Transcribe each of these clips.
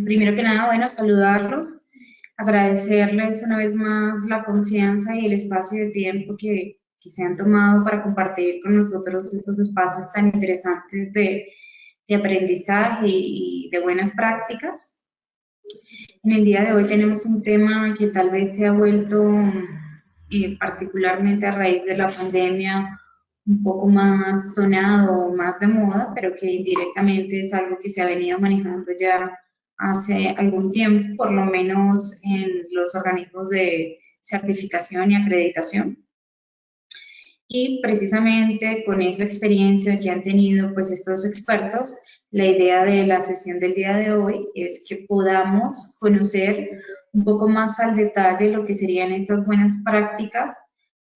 Primero que nada, bueno, saludarlos, agradecerles una vez más la confianza y el espacio de tiempo que se han tomado para compartir con nosotros estos espacios tan interesantes de aprendizaje y de buenas prácticas. En el día de hoy tenemos un tema que tal vez se ha vuelto, particularmente a raíz de la pandemia, un poco más sonado, más de moda, pero que indirectamente es algo que se ha venido manejando ya hace algún tiempo, por lo menos en los organismos de certificación y acreditación. Y precisamente con esa experiencia que han tenido pues estos expertos, la idea de la sesión del día de hoy es que podamos conocer un poco más al detalle lo que serían estas buenas prácticas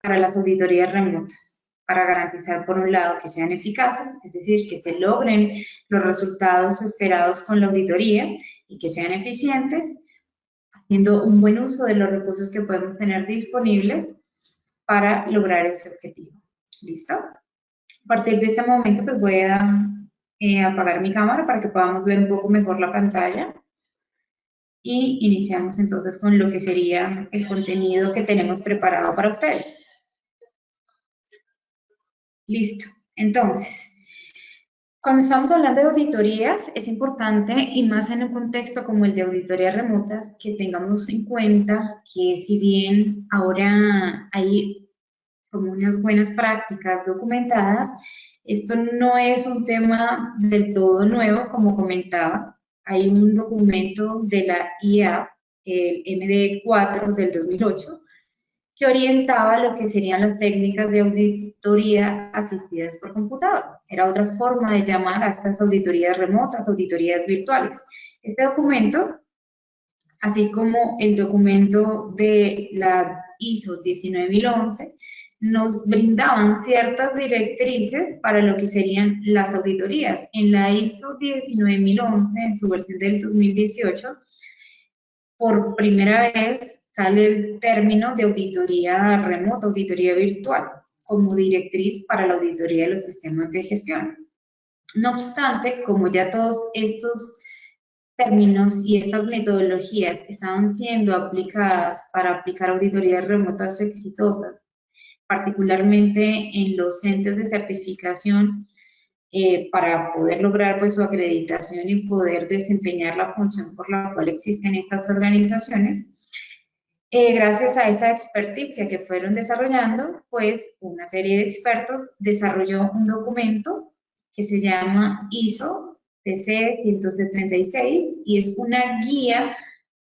para las auditorías remotas, para garantizar por un lado que sean eficaces, es decir, que se logren los resultados esperados con la auditoría y que sean eficientes, haciendo un buen uso de los recursos que podemos tener disponibles para lograr ese objetivo. ¿Listo? A partir de este momento, pues voy a apagar mi cámara para que podamos ver un poco mejor la pantalla y iniciamos entonces con lo que sería el contenido que tenemos preparado para ustedes. Listo. Entonces, cuando estamos hablando de auditorías, es importante, y más en un contexto como el de auditorías remotas, que tengamos en cuenta que si bien ahora hay como unas buenas prácticas documentadas, esto no es un tema del todo nuevo, como comentaba. Hay un documento de la IAF, el MD4 del 2008, que orientaba lo que serían las técnicas de auditoría asistidas por computador. Era otra forma de llamar a estas auditorías remotas, auditorías virtuales. Este documento, así como el documento de la ISO 19011, nos brindaban ciertas directrices para lo que serían las auditorías. En la ISO 19011, en su versión del 2018, por primera vez sale el término de auditoría remota, auditoría virtual, como directriz para la auditoría de los sistemas de gestión. No obstante, como ya todos estos términos y estas metodologías estaban siendo aplicadas para aplicar auditorías remotas exitosas, particularmente en los centros de certificación, para poder lograr pues su acreditación y poder desempeñar la función por la cual existen estas organizaciones. Gracias a esa experticia que fueron desarrollando, pues una serie de expertos desarrolló un documento que se llama ISO TC 176 y es una guía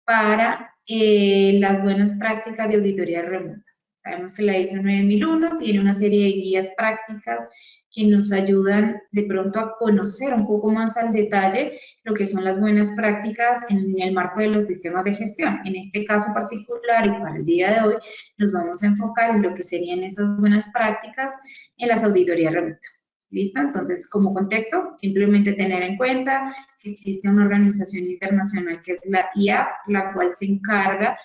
para las buenas prácticas de auditorías remotas. Sabemos que la ISO 9001 tiene una serie de guías prácticas que nos ayudan de pronto a conocer un poco más al detalle lo que son las buenas prácticas en el marco de los sistemas de gestión. En este caso particular y para el día de hoy nos vamos a enfocar en lo que serían esas buenas prácticas en las auditorías remotas. ¿Listo? Entonces, como contexto, simplemente tener en cuenta que existe una organización internacional que es la IAF, la cual se encarga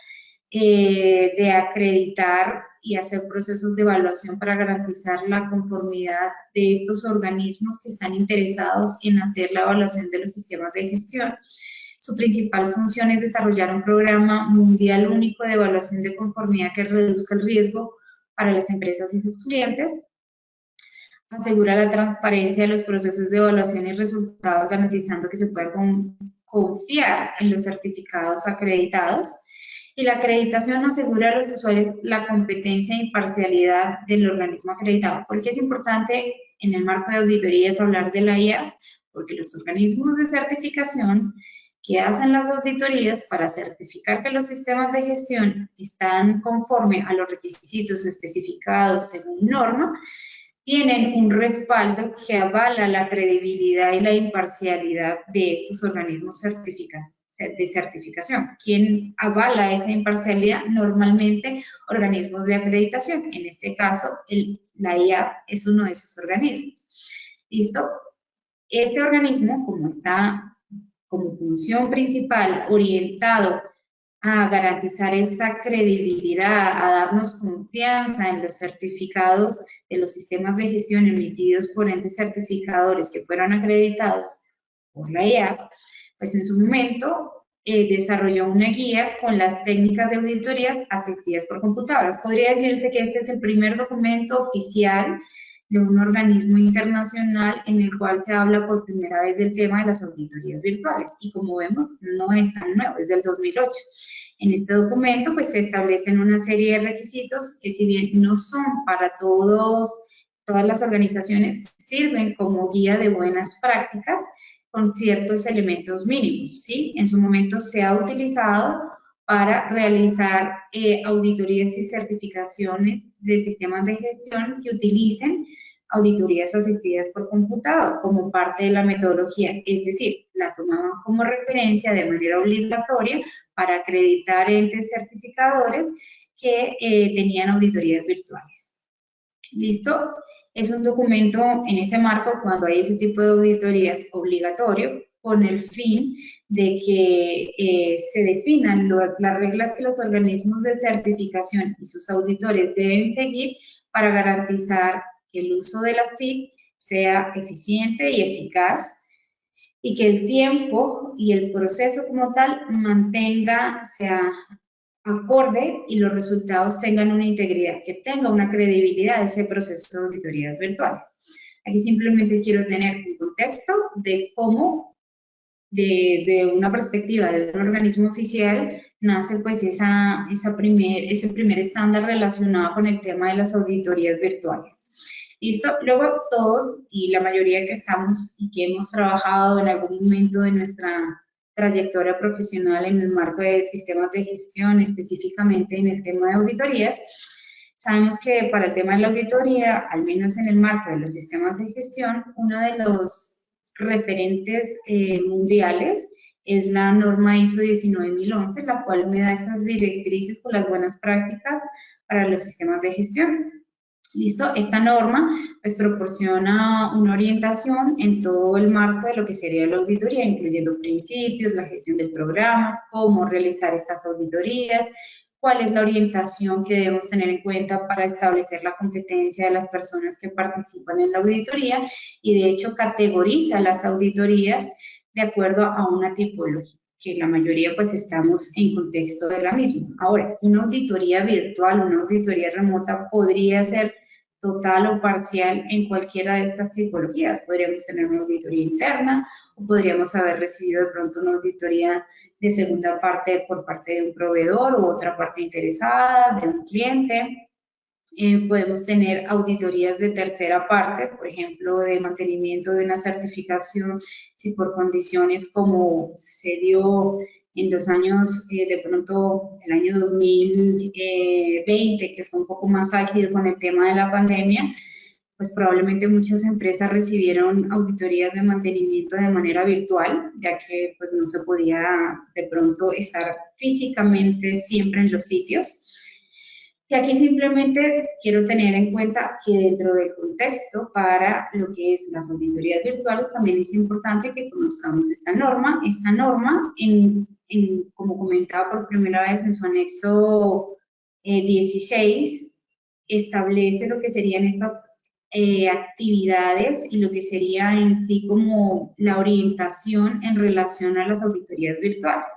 de acreditar y hacer procesos de evaluación para garantizar la conformidad de estos organismos que están interesados en hacer la evaluación de los sistemas de gestión. Su principal función es desarrollar un programa mundial único de evaluación de conformidad que reduzca el riesgo para las empresas y sus clientes, asegura la transparencia de los procesos de evaluación y resultados, garantizando que se pueda confiar en los certificados acreditados. Y la acreditación asegura a los usuarios la competencia e imparcialidad del organismo acreditado. ¿Por qué es importante en el marco de auditorías hablar de la IA? Porque los organismos de certificación que hacen las auditorías para certificar que los sistemas de gestión están conforme a los requisitos especificados según norma, tienen un respaldo que avala la credibilidad y la imparcialidad de estos organismos de certificación. ¿Quién avala esa imparcialidad? Normalmente organismos de acreditación. En este caso, la IAF es uno de esos organismos. ¿Listo? Este organismo, como está como función principal orientado a garantizar esa credibilidad, a darnos confianza en los certificados de los sistemas de gestión emitidos por entes certificadores que fueron acreditados por la IAP, pues en su momento desarrolló una guía con las técnicas de auditorías asistidas por computadoras. Podría decirse que este es el primer documento oficial de un organismo internacional en el cual se habla por primera vez del tema de las auditorías virtuales. Y como vemos, no es tan nuevo, es del 2008. En este documento, pues, se establecen una serie de requisitos que, si bien no son para todas las organizaciones, sirven como guía de buenas prácticas con ciertos elementos mínimos, ¿sí? En su momento se ha utilizado para realizar auditorías y certificaciones de sistemas de gestión que utilicen auditorías asistidas por computador como parte de la metodología, es decir, la tomaban como referencia de manera obligatoria para acreditar entes certificadores que tenían auditorías virtuales. ¿Listo? Es un documento en ese marco cuando hay ese tipo de auditorías obligatorio con el fin de que se definan las reglas que los organismos de certificación y sus auditores deben seguir para garantizar que el uso de las TIC sea eficiente y eficaz y que el tiempo y el proceso como tal sea acorde y los resultados tengan una integridad, que tenga una credibilidad ese proceso de auditorías virtuales. Aquí simplemente quiero tener un contexto de cómo, de una perspectiva de un organismo oficial, nace pues ese primer estándar relacionado con el tema de las auditorías virtuales. ¿Listo? Luego todos y la mayoría que estamos y que hemos trabajado en algún momento de nuestra trayectoria profesional en el marco de sistemas de gestión, específicamente en el tema de auditorías, sabemos que para el tema de la auditoría, al menos en el marco de los sistemas de gestión, uno de los referentes mundiales es la norma ISO 19011, la cual me da estas directrices con las buenas prácticas para los sistemas de gestión. ¿Listo? Esta norma pues proporciona una orientación en todo el marco de lo que sería la auditoría, incluyendo principios, la gestión del programa, cómo realizar estas auditorías, cuál es la orientación que debemos tener en cuenta para establecer la competencia de las personas que participan en la auditoría y de hecho categoriza las auditorías de acuerdo a una tipología, que la mayoría pues estamos en contexto de la misma. Ahora, una auditoría virtual, una auditoría remota podría ser total o parcial en cualquiera de estas tipologías. Podríamos tener una auditoría interna o podríamos haber recibido de pronto una auditoría de segunda parte por parte de un proveedor u otra parte interesada, de un cliente. Podemos tener auditorías de tercera parte, por ejemplo, de mantenimiento de una certificación, si por condiciones como se dio en los años, de pronto el año 2020, que fue un poco más álgido con el tema de la pandemia, pues probablemente muchas empresas recibieron auditorías de mantenimiento de manera virtual, ya que pues no se podía de pronto estar físicamente siempre en los sitios. Y aquí simplemente quiero tener en cuenta que dentro del contexto para lo que es las auditorías virtuales también es importante que conozcamos esta norma. Esta norma, como comentaba por primera vez en su anexo 16, establece lo que serían estas actividades y lo que sería en sí como la orientación en relación a las auditorías virtuales,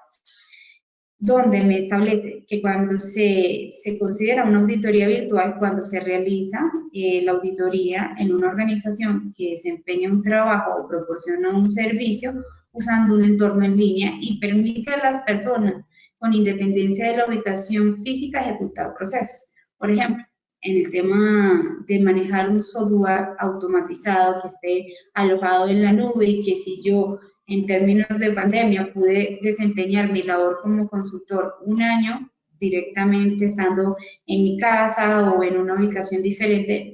donde me establece que cuando se considera una auditoría virtual, cuando se realiza la auditoría en una organización que desempeña un trabajo o proporciona un servicio usando un entorno en línea y permite a las personas con independencia de la ubicación física ejecutar procesos. Por ejemplo, en el tema de manejar un software automatizado que esté alojado en la nube y que si yo en términos de pandemia pude desempeñar mi labor como consultor un año directamente estando en mi casa o en una ubicación diferente,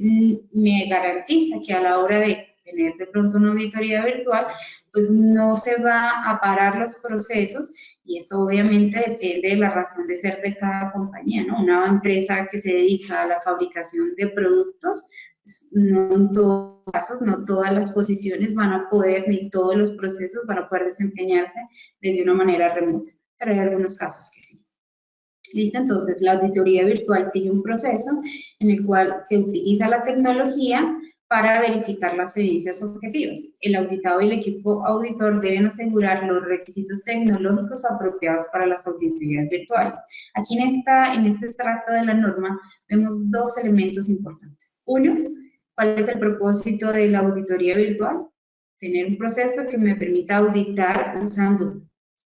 me garantiza que a la hora de tener de pronto una auditoría virtual, pues no se va a parar los procesos y esto obviamente depende de la razón de ser de cada compañía, ¿no? Una empresa que se dedica a la fabricación de productos, pues no en todos los casos, no todas las posiciones van a poder, ni todos los procesos van a poder desempeñarse desde una manera remota, pero hay algunos casos que sí. ¿Listo? Entonces, la auditoría virtual sigue un proceso en el cual se utiliza la tecnología para verificar las evidencias objetivas. El auditado y el equipo auditor deben asegurar los requisitos tecnológicos apropiados para las auditorías virtuales. Aquí en este extracto de la norma vemos dos elementos importantes. Uno, ¿cuál es el propósito de la auditoría virtual? Tener un proceso que me permita auditar usando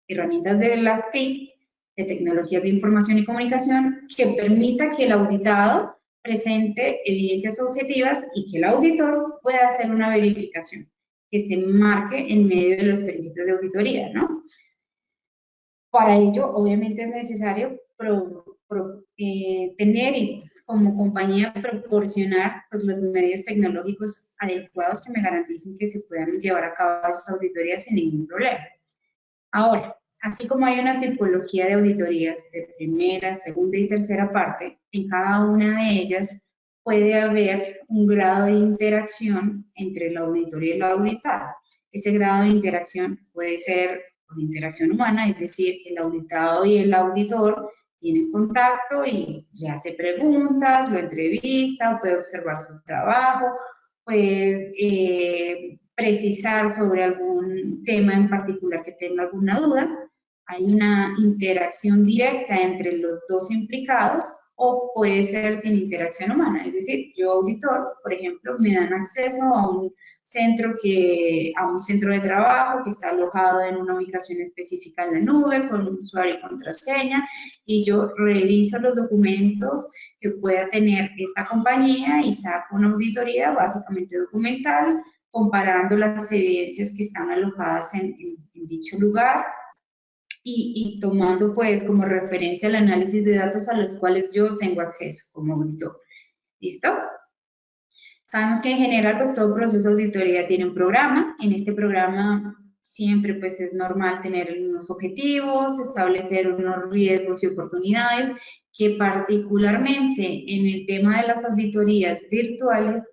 herramientas de las TIC, de tecnologías de información y comunicación, que permita que el auditado presente evidencias objetivas y que el auditor pueda hacer una verificación que se marque en medio de los principios de auditoría, ¿no? Para ello, obviamente, es necesario tener y como compañía proporcionar pues, los medios tecnológicos adecuados que me garanticen que se puedan llevar a cabo esas auditorías sin ningún problema. Ahora, así como hay una tipología de auditorías de primera, segunda y tercera parte, en cada una de ellas puede haber un grado de interacción entre el auditor y el auditado. Ese grado de interacción puede ser una interacción humana, es decir, el auditado y el auditor tienen contacto y le hace preguntas, lo entrevista, puede observar su trabajo, puede precisar sobre algún tema en particular que tenga alguna duda. Hay una interacción directa entre los dos implicados o puede ser sin interacción humana. Es decir, yo auditor, por ejemplo, me dan acceso a un centro de trabajo que está alojado en una ubicación específica en la nube con un usuario y contraseña y yo reviso los documentos que pueda tener esta compañía y saco una auditoría básicamente documental comparando las evidencias que están alojadas en dicho lugar y tomando pues como referencia el análisis de datos a los cuales yo tengo acceso como auditor. ¿Listo? Sabemos que en general pues todo proceso de auditoría tiene un programa. En este programa siempre pues es normal tener unos objetivos, establecer unos riesgos y oportunidades que particularmente en el tema de las auditorías virtuales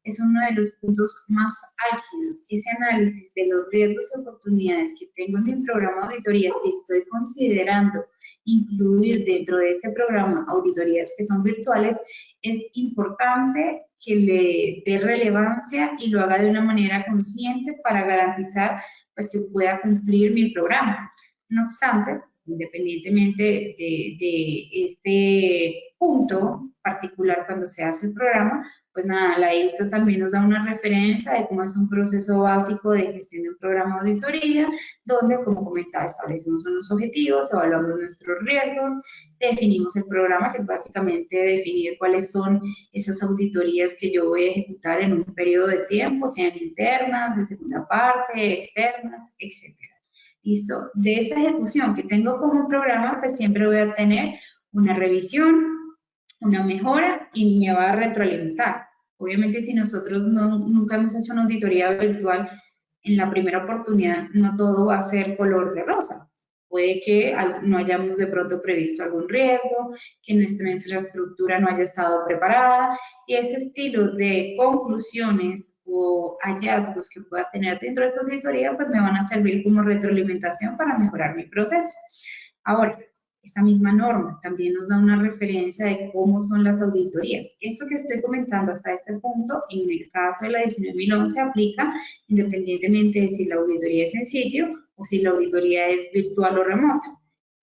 es uno de los puntos más álgidos. Ese análisis de los riesgos y oportunidades que tengo en mi programa de auditorías que estoy considerando incluir dentro de este programa auditorías que son virtuales, es importante que le dé relevancia y lo haga de una manera consciente para garantizar pues, que pueda cumplir mi programa. No obstante, independientemente de este punto particular cuando se hace el programa, pues nada, la ISO también nos da una referencia de cómo es un proceso básico de gestión de un programa de auditoría, donde, como comentaba, establecemos unos objetivos, evaluamos nuestros riesgos, definimos el programa, que es básicamente definir cuáles son esas auditorías que yo voy a ejecutar en un periodo de tiempo, sean internas, de segunda parte, externas, etcétera. ¿Listo? De esa ejecución que tengo como programa, pues siempre voy a tener una revisión, una mejora y me va a retroalimentar. Obviamente, si nosotros nunca hemos hecho una auditoría virtual, en la primera oportunidad no todo va a ser color de rosa. Puede que no hayamos de pronto previsto algún riesgo, que nuestra infraestructura no haya estado preparada y ese estilo de conclusiones o hallazgos que pueda tener dentro de esa auditoría pues me van a servir como retroalimentación para mejorar mi proceso. Ahora, esta misma norma también nos da una referencia de cómo son las auditorías. Esto que estoy comentando hasta este punto, en el caso de la 19.011, aplica independientemente de si la auditoría es en sitio o si la auditoría es virtual o remota.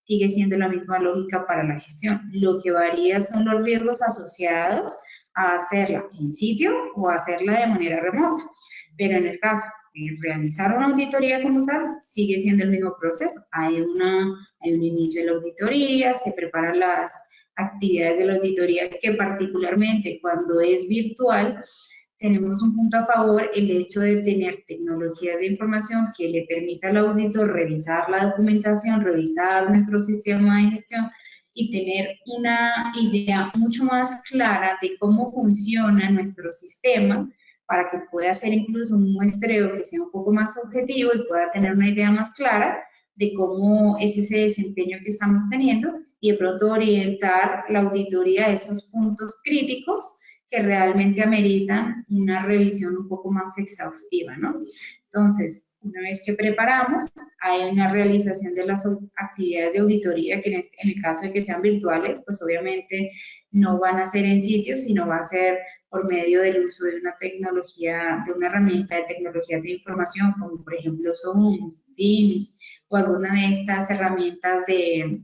Sigue siendo la misma lógica para la gestión. Lo que varía son los riesgos asociados a hacerla en sitio o a hacerla de manera remota. Pero en el caso de realizar una auditoría como tal, sigue siendo el mismo proceso. Hay un inicio de la auditoría, se preparan las actividades de la auditoría que particularmente cuando es virtual, tenemos un punto a favor, el hecho de tener tecnologías de información que le permita al auditor revisar la documentación, revisar nuestro sistema de gestión y tener una idea mucho más clara de cómo funciona nuestro sistema para que pueda hacer incluso un muestreo que sea un poco más objetivo y pueda tener una idea más clara de cómo es ese desempeño que estamos teniendo y de pronto orientar la auditoría a esos puntos críticos que realmente ameritan una revisión un poco más exhaustiva, ¿no? Entonces, una vez que preparamos, hay una realización de las actividades de auditoría, que en el caso de que sean virtuales, pues obviamente no van a ser en sitio, sino va a ser por medio del uso de una tecnología, de una herramienta de tecnología de información, como por ejemplo Zoom, Teams, o alguna de estas herramientas de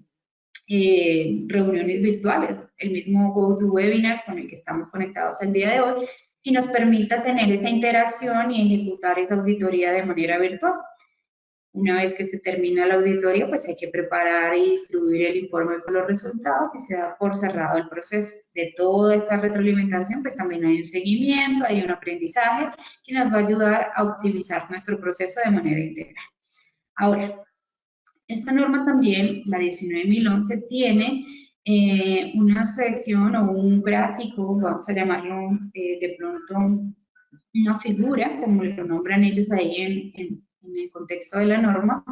reuniones virtuales, el mismo GoToWebinar con el que estamos conectados el día de hoy, y nos permita tener esa interacción y ejecutar esa auditoría de manera virtual. Una vez que se termina la auditoría, pues hay que preparar y distribuir el informe con los resultados y se da por cerrado el proceso. De toda esta retroalimentación, pues también hay un seguimiento, hay un aprendizaje que nos va a ayudar a optimizar nuestro proceso de manera integral. Ahora, esta norma también, la 19.011, tiene una sección o un gráfico, vamos a llamarlo de pronto una figura, como lo nombran ellos ahí en el contexto de la norma,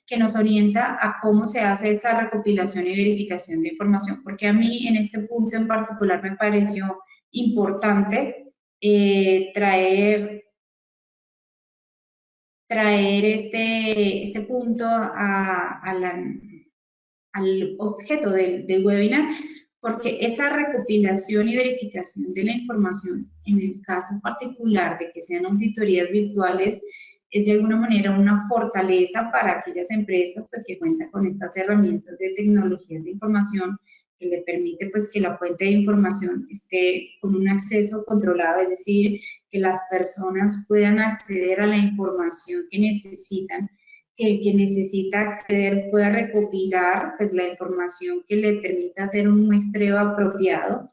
que nos orienta a cómo se hace esta recopilación y verificación de información, porque a mí en este punto en particular me pareció importante traer este punto al objeto del webinar, porque esa recopilación y verificación de la información, en el caso particular de que sean auditorías virtuales, es de alguna manera una fortaleza para aquellas empresas pues, que cuentan con estas herramientas de tecnologías de información que le permite pues, que la fuente de información esté con un acceso controlado, es decir, que las personas puedan acceder a la información que necesitan, que el que necesita acceder pueda recopilar pues, la información que le permita hacer un muestreo apropiado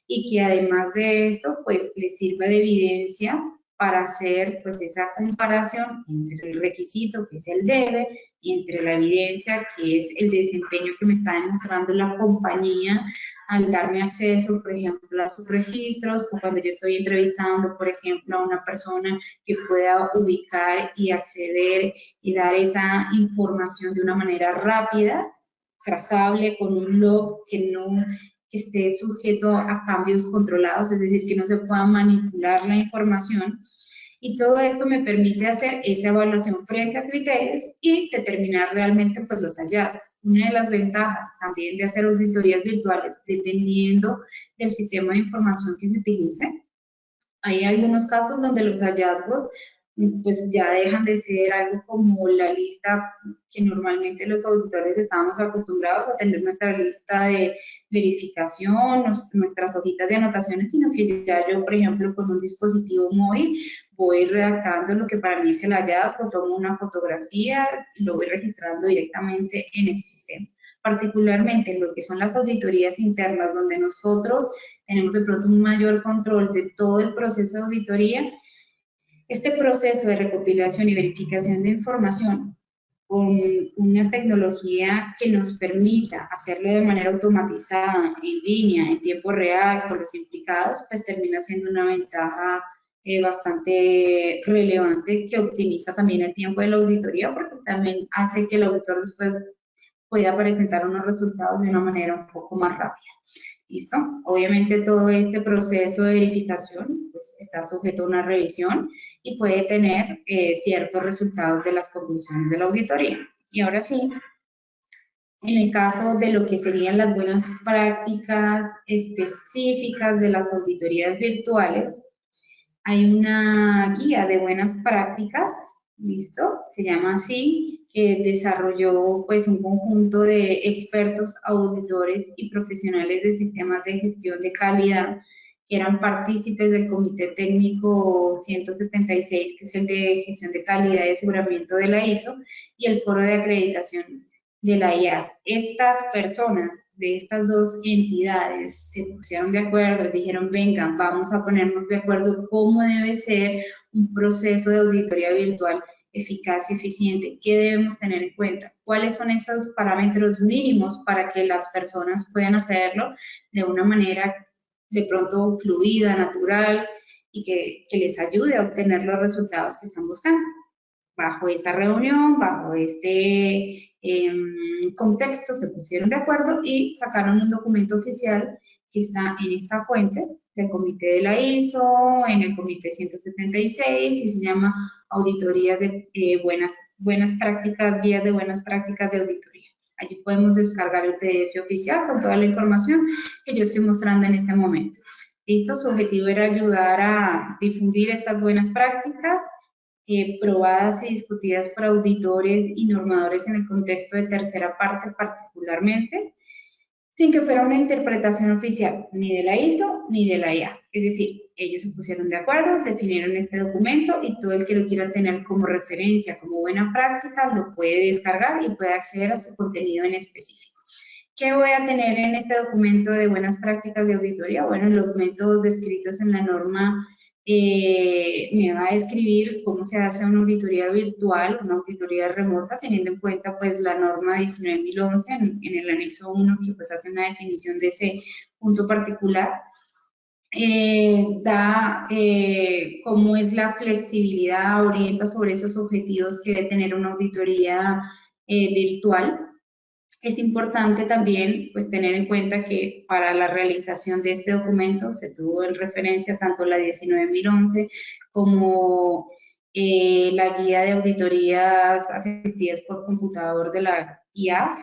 y que además de esto pues le sirva de evidencia para hacer pues esa comparación entre el requisito que es el debe y entre la evidencia que es el desempeño que me está demostrando la compañía al darme acceso, por ejemplo, a sus registros, o cuando yo estoy entrevistando, por ejemplo, a una persona que pueda ubicar y acceder y dar esa información de una manera rápida, trazable, con un log que esté sujeto a cambios controlados, es decir, que no se pueda manipular la información. Y todo esto me permite hacer esa evaluación frente a criterios y determinar realmente pues, los hallazgos. Una de las ventajas también de hacer auditorías virtuales, dependiendo del sistema de información que se utilice, hay algunos casos donde los hallazgos pues ya dejan de ser algo como la lista que normalmente los auditores estábamos acostumbrados a tener, nuestra lista de verificación, nuestras hojitas de anotaciones, sino que ya yo, por ejemplo, con un dispositivo móvil voy redactando lo que para mí es el hallazgo, tomo una fotografía y lo voy registrando directamente en el sistema. Particularmente en lo que son las auditorías internas, donde nosotros tenemos de pronto un mayor control de todo el proceso de auditoría. Este proceso de recopilación y verificación de información con una tecnología que nos permita hacerlo de manera automatizada, en línea, en tiempo real, con los implicados, pues termina siendo una ventaja bastante relevante que optimiza también el tiempo de la auditoría, porque también hace que el auditor después pueda presentar unos resultados de una manera un poco más rápida. ¿Listo? Obviamente todo este proceso de verificación pues, está sujeto a una revisión y puede tener ciertos resultados de las conclusiones de la auditoría. Y ahora sí, en el caso de lo que serían las buenas prácticas específicas de las auditorías virtuales, hay una guía de buenas prácticas, ¿listo? Se llama así, que desarrolló pues un conjunto de expertos, auditores y profesionales de sistemas de gestión de calidad que eran partícipes del Comité Técnico 176, que es el de gestión de calidad y aseguramiento de la ISO, y el Foro de Acreditación de la IAF. Estas personas de estas dos entidades se pusieron de acuerdo, dijeron, venga, vamos a ponernos de acuerdo cómo debe ser un proceso de auditoría virtual eficaz y eficiente, qué debemos tener en cuenta, cuáles son esos parámetros mínimos para que las personas puedan hacerlo de una manera de pronto fluida, natural y que les ayude a obtener los resultados que están buscando. Bajo esa reunión, bajo este contexto, se pusieron de acuerdo y sacaron un documento oficial que está en esta fuente, el comité de la ISO, en el comité 176, y se llama auditorías de buenas prácticas, guías de buenas prácticas de auditoría. Allí podemos descargar el PDF oficial con toda la información que yo estoy mostrando en este momento. Listo, su objetivo era ayudar a difundir estas buenas prácticas probadas y discutidas por auditores y normadores en el contexto de tercera parte particularmente, sin que fuera una interpretación oficial ni de la ISO ni de la IA. Es decir, ellos se pusieron de acuerdo, definieron este documento y todo el que lo quiera tener como referencia, como buena práctica, lo puede descargar y puede acceder a su contenido en específico. ¿Qué voy a tener en este documento de buenas prácticas de auditoría? Bueno, los métodos descritos en la norma me va a describir cómo se hace una auditoría virtual, una auditoría remota, teniendo en cuenta pues la norma 19.011 en el anexo 1, que pues hace una definición de ese punto particular. Cómo es la flexibilidad, orienta sobre esos objetivos que debe tener una auditoría virtual. Es importante también pues, tener en cuenta que para la realización de este documento se tuvo en referencia tanto la 19.011 como la guía de auditorías asistidas por computador de la IAF.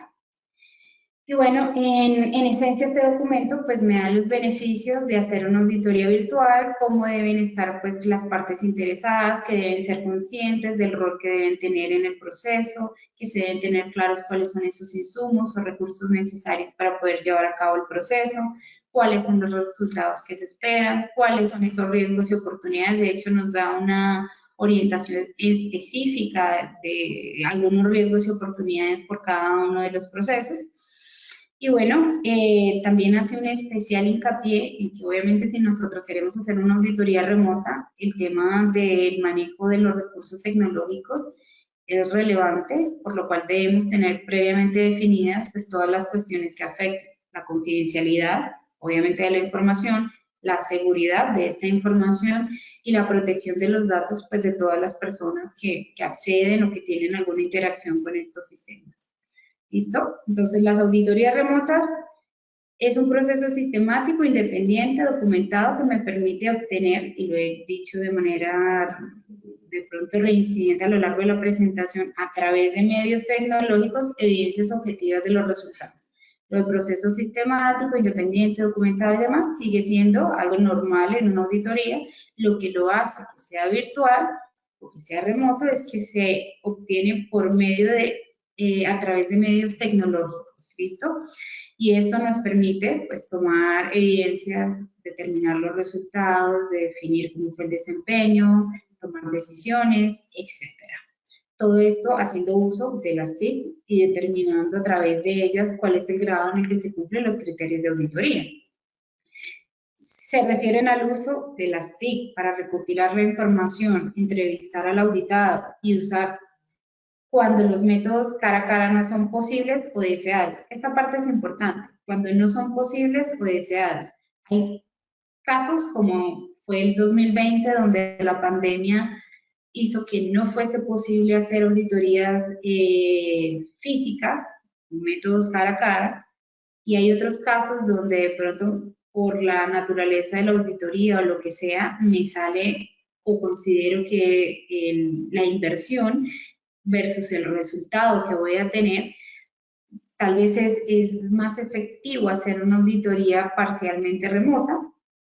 Y bueno, en esencia este documento pues me da los beneficios de hacer una auditoría virtual, cómo deben estar pues las partes interesadas, que deben ser conscientes del rol que deben tener en el proceso, que se deben tener claros cuáles son esos insumos o recursos necesarios para poder llevar a cabo el proceso, cuáles son los resultados que se esperan, cuáles son esos riesgos y oportunidades. De hecho, nos da una orientación específica de algunos riesgos y oportunidades por cada uno de los procesos. Y bueno, también hace un especial hincapié en que obviamente si nosotros queremos hacer una auditoría remota, el tema del manejo de los recursos tecnológicos es relevante, por lo cual debemos tener previamente definidas pues todas las cuestiones que afecten la confidencialidad, obviamente de la información, la seguridad de esta información y la protección de los datos pues de todas las personas que acceden o que tienen alguna interacción con estos sistemas. ¿Listo? Entonces, las auditorías remotas es un proceso sistemático, independiente, documentado, que me permite obtener, y lo he dicho de manera de pronto reincidente a lo largo de la presentación, a través de medios tecnológicos, evidencias objetivas de los resultados. Lo del proceso sistemático, independiente, documentado y demás sigue siendo algo normal en una auditoría. Lo que lo hace que sea virtual o que sea remoto es que se obtiene por medio de a través de medios tecnológicos, ¿listo? Y esto nos permite, pues, tomar evidencias, determinar los resultados, de definir cómo fue el desempeño, tomar decisiones, etcétera. Todo esto haciendo uso de las TIC y determinando a través de ellas cuál es el grado en el que se cumplen los criterios de auditoría. Se refieren al uso de las TIC para recopilar la información, entrevistar al auditado y usar cuando los métodos cara a cara no son posibles o deseados. Esta parte es importante. Cuando no son posibles o deseados. Hay casos como fue el 2020, donde la pandemia hizo que no fuese posible hacer auditorías físicas, métodos cara a cara, y hay otros casos donde de pronto por la naturaleza de la auditoría o lo que sea, me sale o considero que la inversión versus el resultado que voy a tener, tal vez es más efectivo hacer una auditoría parcialmente remota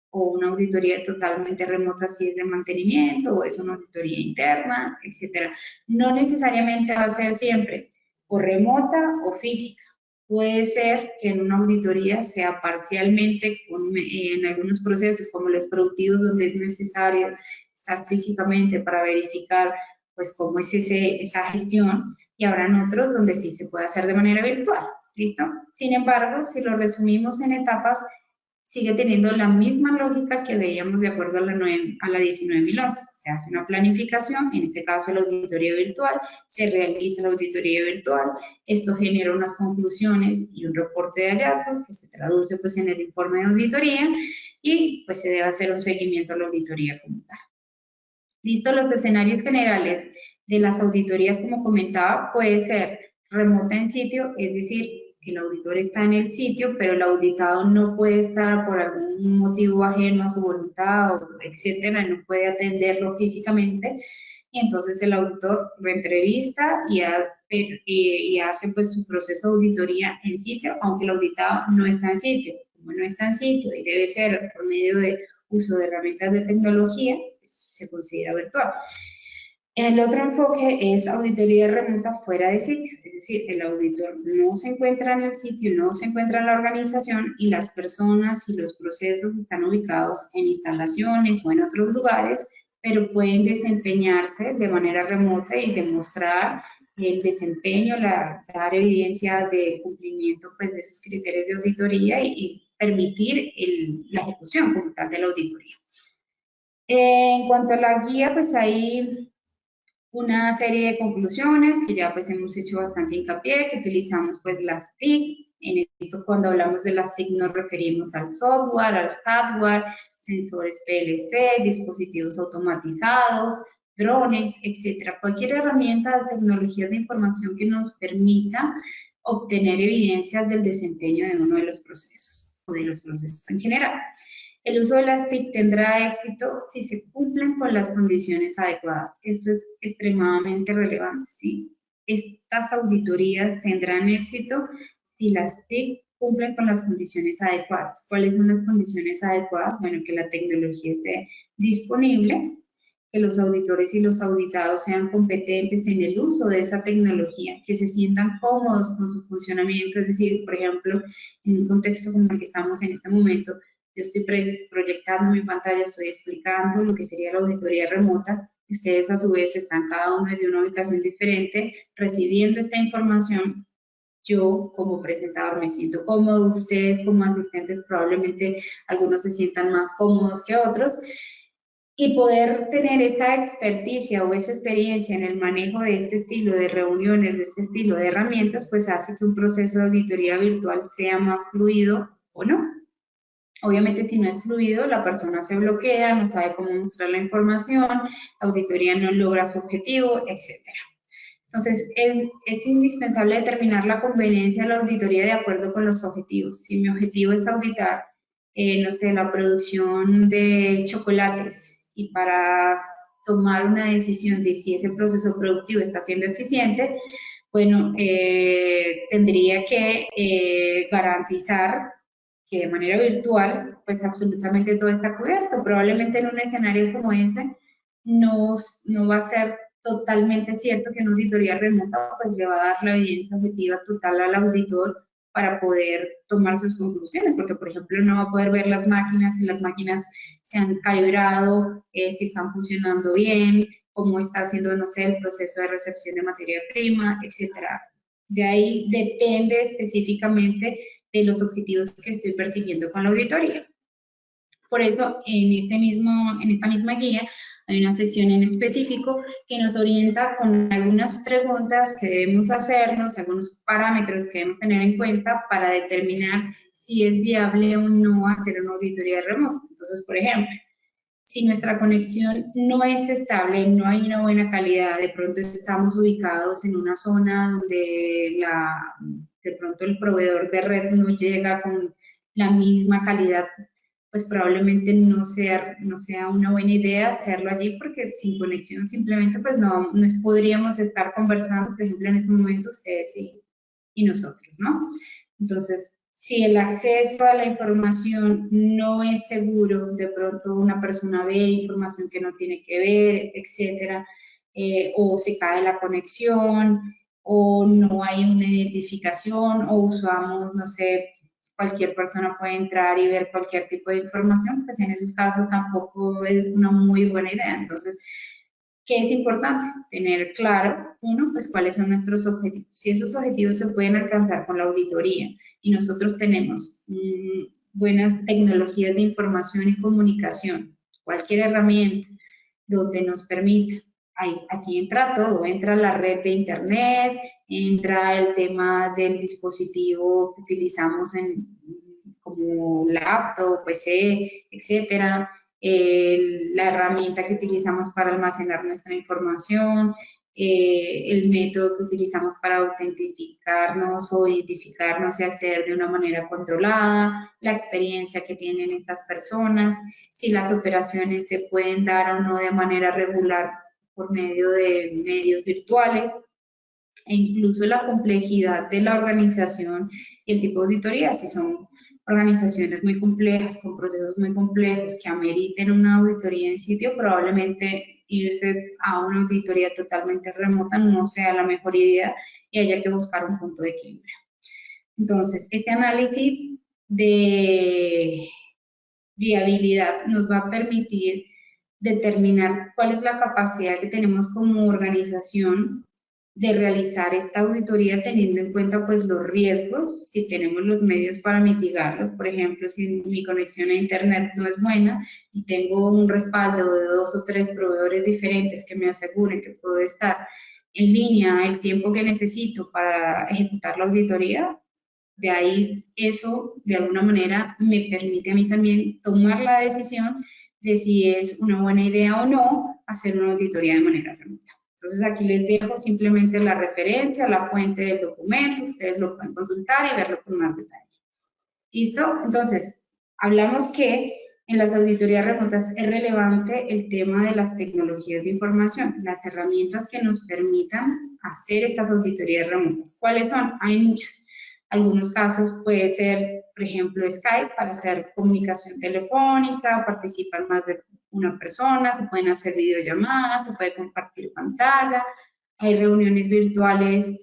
o una auditoría totalmente remota si es de mantenimiento o es una auditoría interna, etcétera. No necesariamente va a ser siempre o remota o física. Puede ser que en una auditoría sea parcialmente en algunos procesos como los productivos donde es necesario estar físicamente para verificar pues cómo es esa gestión, y habrán otros donde sí se puede hacer de manera virtual, ¿listo? Sin embargo, si lo resumimos en etapas, sigue teniendo la misma lógica que veíamos de acuerdo a la 19.011. Se hace una planificación, en este caso la auditoría virtual, se realiza la auditoría virtual, esto genera unas conclusiones y un reporte de hallazgos que se traduce pues en el informe de auditoría y pues se debe hacer un seguimiento a la auditoría como tal. Listo, los escenarios generales de las auditorías, como comentaba, puede ser remota en sitio, es decir, el auditor está en el sitio, pero el auditado no puede estar por algún motivo ajeno a su voluntad, o etcétera, no puede atenderlo físicamente, y entonces el auditor lo entrevista y hace pues su proceso de auditoría en sitio, aunque el auditado no está en sitio. Como no está en sitio y debe ser por medio de uso de herramientas de tecnología, pues, se considera virtual. El otro enfoque es auditoría remota fuera de sitio, es decir, el auditor no se encuentra en el sitio, no se encuentra en la organización y las personas y los procesos están ubicados en instalaciones o en otros lugares, pero pueden desempeñarse de manera remota y demostrar el desempeño, dar evidencia de cumplimiento pues, de esos criterios de auditoría y permitir la ejecución como tal de la auditoría. En cuanto a la guía, pues hay una serie de conclusiones que ya pues hemos hecho bastante hincapié, que utilizamos pues las TIC. En esto cuando hablamos de las TIC nos referimos al software, al hardware, sensores PLC, dispositivos automatizados, drones, etcétera. Cualquier herramienta de tecnología de información que nos permita obtener evidencias del desempeño de uno de los procesos o de los procesos en general. El uso de las TIC tendrá éxito si se cumplen con las condiciones adecuadas. Esto es extremadamente relevante, ¿sí? Estas auditorías tendrán éxito si las TIC cumplen con las condiciones adecuadas. ¿Cuáles son las condiciones adecuadas? Bueno, que la tecnología esté disponible, que los auditores y los auditados sean competentes en el uso de esa tecnología, que se sientan cómodos con su funcionamiento, es decir, por ejemplo, en un contexto como el que estamos en este momento, yo estoy proyectando mi pantalla, estoy explicando lo que sería la auditoría remota. Ustedes a su vez están cada uno desde una ubicación diferente recibiendo esta información. Yo como presentador me siento cómodo, ustedes como asistentes probablemente algunos se sientan más cómodos que otros. Y poder tener esa experticia o esa experiencia en el manejo de este estilo de reuniones, de este estilo de herramientas, pues hace que un proceso de auditoría virtual sea más fluido o no. Obviamente, si no es fluido, la persona se bloquea, no sabe cómo mostrar la información, la auditoría no logra su objetivo, etc. Entonces, es indispensable determinar la conveniencia de la auditoría de acuerdo con los objetivos. Si mi objetivo es auditar, no sé, la producción de chocolates y para tomar una decisión de si ese proceso productivo está siendo eficiente, bueno, tendría que garantizar que de manera virtual, pues absolutamente todo está cubierto. Probablemente en un escenario como ese no va a ser totalmente cierto que una auditoría remota pues le va a dar la evidencia objetiva total al auditor para poder tomar sus conclusiones, porque por ejemplo no va a poder ver las máquinas, si las máquinas se han calibrado, si están funcionando bien, cómo está haciendo, no sé, el proceso de recepción de materia prima, etcétera. De ahí depende específicamente de los objetivos que estoy persiguiendo con la auditoría. Por eso, en esta misma guía hay una sección en específico que nos orienta con algunas preguntas que debemos hacernos, algunos parámetros que debemos tener en cuenta para determinar si es viable o no hacer una auditoría remota. Entonces, por ejemplo, si nuestra conexión no es estable, no hay una buena calidad, de pronto estamos ubicados en una zona donde de pronto el proveedor de red no llega con la misma calidad, pues probablemente no sea una buena idea hacerlo allí porque sin conexión simplemente pues no podríamos estar conversando, por ejemplo, en ese momento ustedes y nosotros, ¿no? Entonces, si el acceso a la información no es seguro, de pronto una persona ve información que no tiene que ver, etcétera, o se cae la conexión, o no hay una identificación, o usamos, no sé, cualquier persona puede entrar y ver cualquier tipo de información, pues en esos casos tampoco es una muy buena idea. Entonces, ¿qué es importante? Tener claro, uno, pues cuáles son nuestros objetivos. Si esos objetivos se pueden alcanzar con la auditoría y nosotros tenemos buenas tecnologías de información y comunicación, cualquier herramienta donde nos permita, aquí entra todo, entra la red de internet, entra el tema del dispositivo que utilizamos como laptop, PC, etcétera, la herramienta que utilizamos para almacenar nuestra información, el método que utilizamos para autentificarnos o identificarnos y acceder de una manera controlada, la experiencia que tienen estas personas, si las operaciones se pueden dar o no de manera regular por medio de medios virtuales, e incluso la complejidad de la organización y el tipo de auditoría, si son organizaciones muy complejas, con procesos muy complejos que ameriten una auditoría en sitio, probablemente irse a una auditoría totalmente remota no sea la mejor idea y haya que buscar un punto de equilibrio. Entonces, este análisis de viabilidad nos va a permitir determinar cuál es la capacidad que tenemos como organización de realizar esta auditoría teniendo en cuenta pues los riesgos, si tenemos los medios para mitigarlos. Por ejemplo, si mi conexión a internet no es buena y tengo un respaldo de 2 o 3 proveedores diferentes que me aseguren que puedo estar en línea el tiempo que necesito para ejecutar la auditoría, de ahí eso de alguna manera me permite a mí también tomar la decisión de si es una buena idea o no hacer una auditoría de manera remota. Entonces aquí les dejo simplemente la referencia, la fuente del documento, ustedes lo pueden consultar y verlo con más detalle. ¿Listo? Entonces, hablamos que en las auditorías remotas es relevante el tema de las tecnologías de información, las herramientas que nos permitan hacer estas auditorías remotas. ¿Cuáles son? Hay muchas. Algunos casos puede ser, por ejemplo, Skype para hacer comunicación telefónica, participan más de una persona, se pueden hacer videollamadas, se puede compartir pantalla, hay reuniones virtuales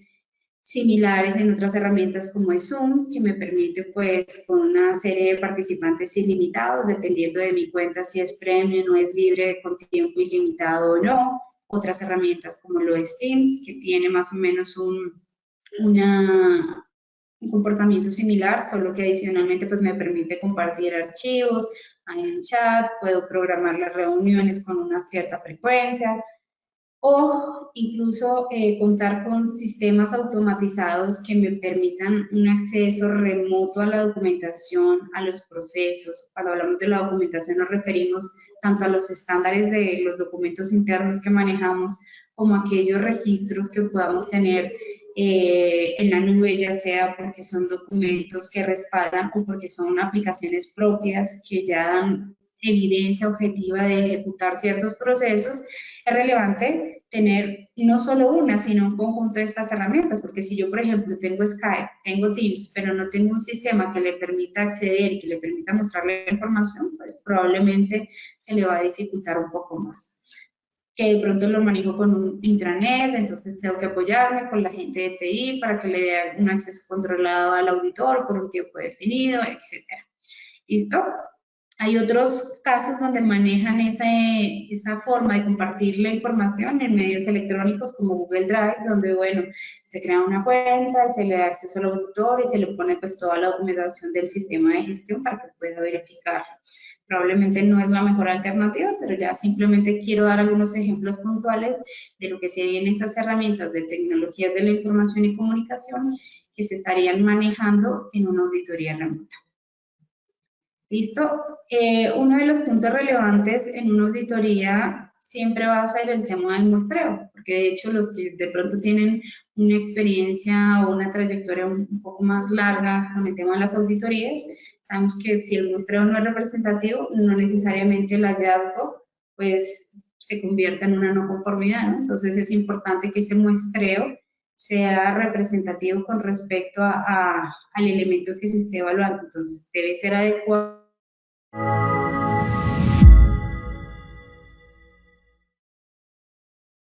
similares en otras herramientas como es Zoom, que me permite pues con una serie de participantes ilimitados, dependiendo de mi cuenta si es premium o es libre con tiempo ilimitado o no. Otras herramientas como lo es Teams, que tiene más o menos un comportamiento similar, solo que adicionalmente pues me permite compartir archivos, hay un chat, puedo programar las reuniones con una cierta frecuencia, o incluso contar con sistemas automatizados que me permitan un acceso remoto a la documentación, a los procesos. Cuando hablamos de la documentación nos referimos tanto a los estándares de los documentos internos que manejamos como a aquellos registros que podamos tener en la nube, ya sea porque son documentos que respaldan o porque son aplicaciones propias que ya dan evidencia objetiva de ejecutar ciertos procesos. Es relevante tener no solo una, sino un conjunto de estas herramientas, porque si yo, por ejemplo, tengo Skype, tengo Teams, pero no tengo un sistema que le permita acceder y que le permita mostrarle la información, pues probablemente se le va a dificultar un poco más. Que de pronto lo manejo con un intranet, entonces tengo que apoyarme con la gente de TI para que le dé un acceso controlado al auditor por un tiempo definido, etc. ¿Listo? Hay otros casos donde manejan esa forma de compartir la información en medios electrónicos como Google Drive, donde, bueno, se crea una cuenta, se le da acceso al auditor y se le pone pues toda la documentación del sistema de gestión para que pueda verificarlo. Probablemente no es la mejor alternativa, pero ya simplemente quiero dar algunos ejemplos puntuales de lo que serían esas herramientas de tecnologías de la información y comunicación que se estarían manejando en una auditoría remota. ¿Listo? Uno de los puntos relevantes en una auditoría siempre va a ser el tema del muestreo, porque de hecho los que de pronto tienen una experiencia o una trayectoria un poco más larga con el tema de las auditorías, sabemos que si el muestreo no es representativo, no necesariamente el hallazgo pues se convierta en una no conformidad, ¿no? Entonces es importante que ese muestreo sea representativo con respecto al elemento que se esté evaluando. Entonces debe ser adecuado